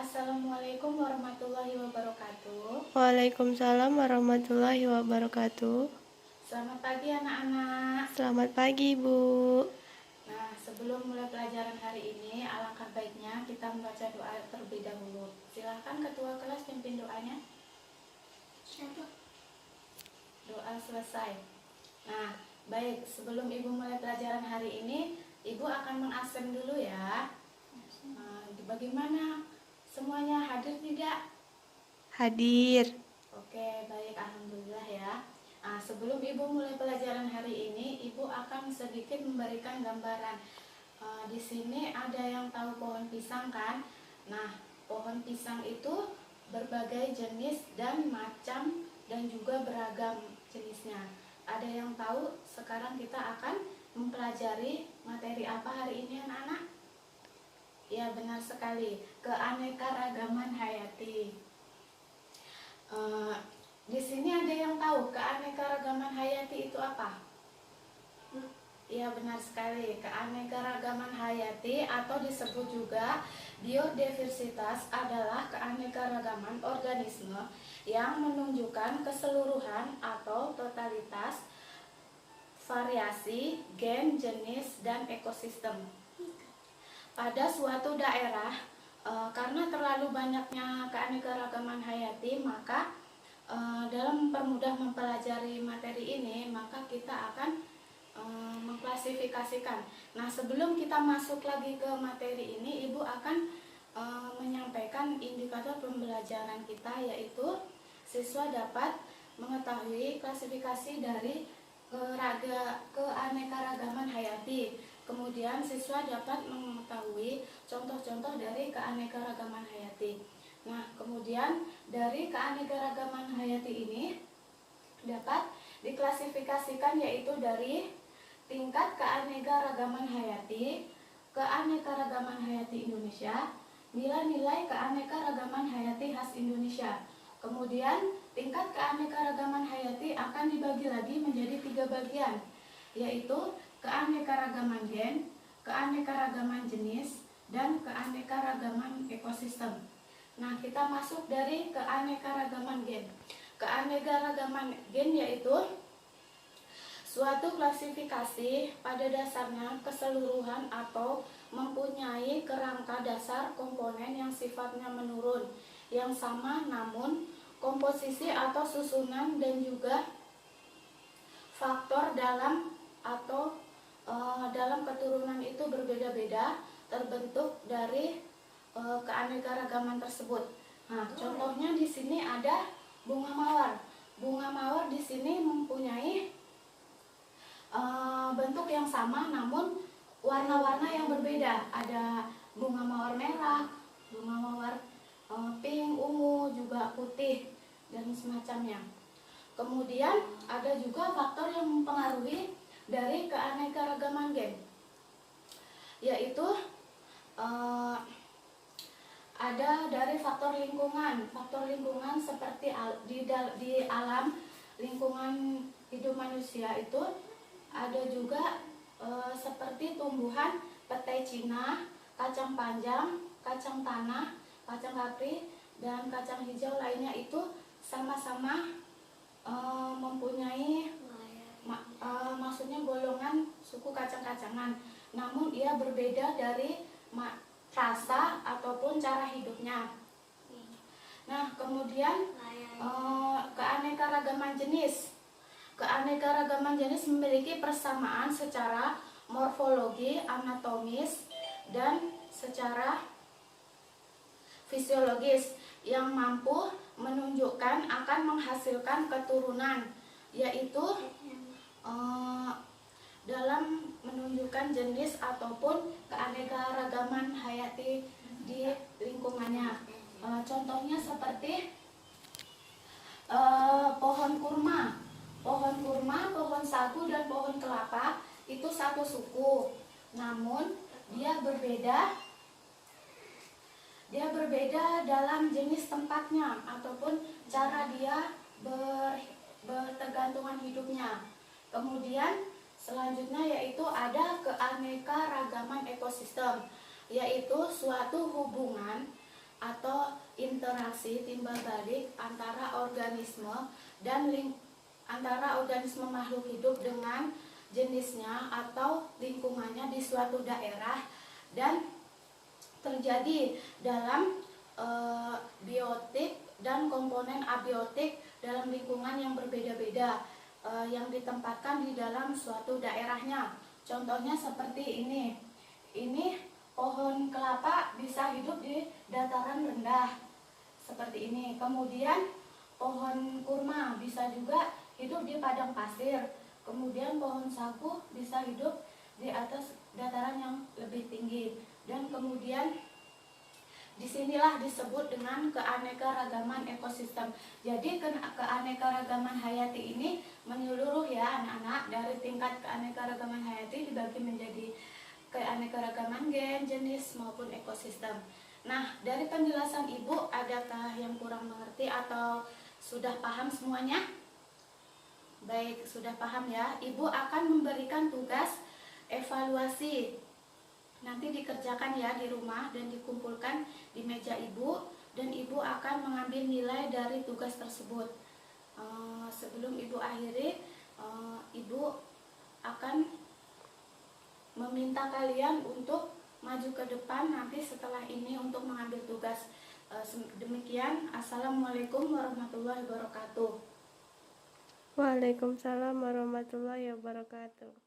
Assalamualaikum warahmatullahi wabarakatuh. Waalaikumsalam warahmatullahi wabarakatuh. Selamat pagi anak-anak. Selamat pagi, Bu. Nah, sebelum mulai pelajaran hari ini, alangkah baiknya kita membaca doa terlebih dahulu. Silahkan ketua kelas pimpin doanya. Doa selesai. Nah, baik, sebelum Ibu mulai pelajaran hari ini, Ibu akan mengabsen dulu ya. Nah, bagaimana? Semuanya hadir tidak? Hadir. Oke, baik, alhamdulillah ya. Nah, sebelum Ibu mulai pelajaran hari ini, Ibu akan sedikit memberikan gambaran. Di sini ada yang tahu pohon pisang kan? Nah, pohon pisang itu berbagai jenis dan macam dan juga beragam jenisnya. Ada yang tahu? Sekarang kita akan mempelajari materi apa hari ini anak-anak? Ya, benar sekali, keanekaragaman hayati. Di sini ada yang tahu keanekaragaman hayati itu apa? Ya, benar sekali, keanekaragaman hayati atau disebut juga biodiversitas adalah keanekaragaman organisme yang menunjukkan keseluruhan atau totalitas variasi gen, jenis, dan ekosistem pada suatu daerah. Karena terlalu banyaknya keanekaragaman hayati, maka dalam mempermudah mempelajari materi ini, maka kita akan mengklasifikasikan. Nah, sebelum kita masuk lagi ke materi ini, Ibu akan menyampaikan indikator pembelajaran kita, yaitu siswa dapat mengetahui klasifikasi dari keanekaragaman hayati. Kemudian siswa dapat mengetahui contoh-contoh dari keanekaragaman hayati. Nah, kemudian dari keanekaragaman hayati ini dapat diklasifikasikan yaitu dari tingkat keanekaragaman hayati, keanekaragaman hayati Indonesia, nilai-nilai keanekaragaman hayati khas Indonesia. Kemudian tingkat keanekaragaman hayati akan dibagi lagi menjadi 3 bagian, yaitu keanekaragaman gen, keanekaragaman jenis, dan keanekaragaman ekosistem. Nah, kita masuk dari keanekaragaman gen. Keanekaragaman gen yaitu suatu klasifikasi pada dasarnya keseluruhan atau mempunyai kerangka dasar komponen yang sifatnya menurun, yang sama namun komposisi atau susunan dan juga faktor dalam dalam keturunan itu berbeda-beda, terbentuk dari keanekaragaman tersebut. Nah, contohnya di sini ada bunga mawar. Bunga mawar di sini mempunyai bentuk yang sama namun warna-warna yang berbeda. Ada bunga mawar merah, bunga mawar pink, ungu, juga putih, dan semacamnya. Kemudian ada juga faktor yang mempengaruhi dari keanekaragaman gen, yaitu ada dari faktor lingkungan. Faktor lingkungan seperti di alam lingkungan hidup manusia itu ada juga seperti tumbuhan petai Cina, kacang panjang, kacang tanah, kacang kapri, dan kacang hijau lainnya itu sama-sama mempunyai maksudnya golongan suku kacang-kacangan, namun ia berbeda dari rasa ataupun cara hidupnya. Nah, kemudian keanekaragaman jenis. Keanekaragaman jenis memiliki persamaan secara morfologi, anatomis, dan secara fisiologis yang mampu menunjukkan akan menghasilkan keturunan, yaitu dalam menunjukkan jenis ataupun keanekaragaman hayati di lingkungannya. Contohnya seperti pohon kurma. Pohon kurma, pohon sagu, dan pohon kelapa itu satu suku, namun dia berbeda dalam jenis tempatnya ataupun cara dia bertergantungan hidupnya. Kemudian selanjutnya yaitu ada keanekaragaman ekosistem, yaitu suatu hubungan atau interaksi timbal balik antara organisme antara organisme makhluk hidup dengan jenisnya atau lingkungannya di suatu daerah, dan terjadi dalam biotik dan komponen abiotik dalam lingkungan yang berbeda-beda yang ditempatkan di dalam suatu daerahnya. Contohnya seperti ini. Ini pohon kelapa bisa hidup di dataran rendah seperti ini. Kemudian pohon kurma bisa juga hidup di padang pasir. Kemudian pohon sagu bisa hidup di atas dataran yang lebih tinggi. Dan kemudian disinilah disebut dengan keanekaragaman ekosistem. Jadi keanekaragaman hayati ini menyeluruh ya anak-anak, dari tingkat keanekaragaman hayati dibagi menjadi keanekaragaman gen, jenis maupun ekosistem. Nah, dari penjelasan Ibu, adakah yang kurang mengerti atau sudah paham semuanya? Baik, sudah paham ya. Ibu akan memberikan tugas evaluasi. Nanti dikerjakan ya di rumah dan dikumpulkan di meja Ibu, dan Ibu akan mengambil nilai dari tugas tersebut. Sebelum Ibu akhiri, Ibu akan meminta kalian untuk maju ke depan nanti setelah ini untuk mengambil tugas. Demikian, Assalamualaikum warahmatullahi wabarakatuh. Waalaikumsalam warahmatullahi wabarakatuh.